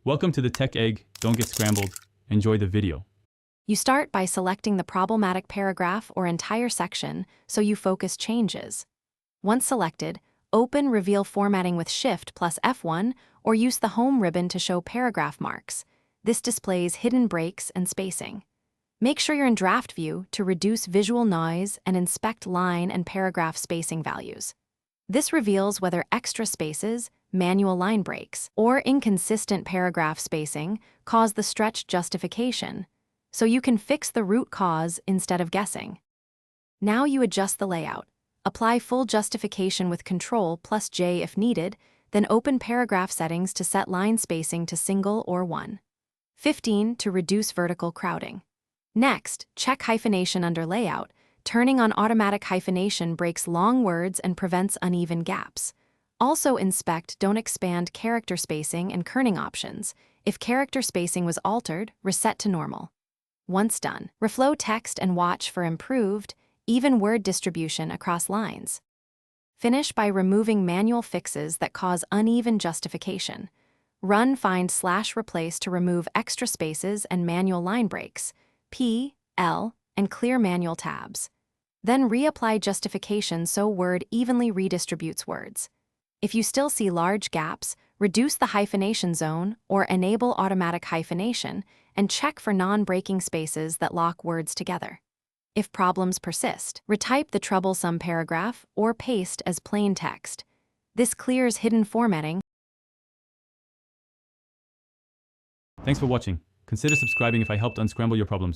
Welcome to the Tech Egg. Don't get scrambled. Enjoy the video. You start by selecting the problematic paragraph or entire section so you focus changes. Once selected, open Reveal Formatting with Shift plus F1 or use the Home ribbon to show paragraph marks. This displays hidden breaks and spacing. Make sure you're in Draft View to reduce visual noise and inspect line and paragraph spacing values. This reveals whether extra spaces, manual line breaks, or inconsistent paragraph spacing cause the stretched justification, so you can fix the root cause instead of guessing. Now you adjust the layout. Apply full justification with Ctrl plus J if needed, then open paragraph settings to set line spacing to single or 1. 15 to reduce vertical crowding. Next, check hyphenation under Layout. Turning on automatic hyphenation breaks long words and prevents uneven gaps. Also inspect Don't Expand character spacing and kerning options. If character spacing was altered, reset to normal. Once done, reflow text and watch for improved, even word distribution across lines. Finish by removing manual fixes that cause uneven justification. Run find/replace to remove extra spaces and manual line breaks, P, L, and clear manual tabs. Then reapply justification so Word evenly redistributes words. If you still see large gaps, reduce the hyphenation zone or enable automatic hyphenation and check for non-breaking spaces that lock words together. If problems persist, retype the troublesome paragraph or paste as plain text. This clears hidden formatting. Thanks for watching. Consider subscribing if I helped unscramble your problems.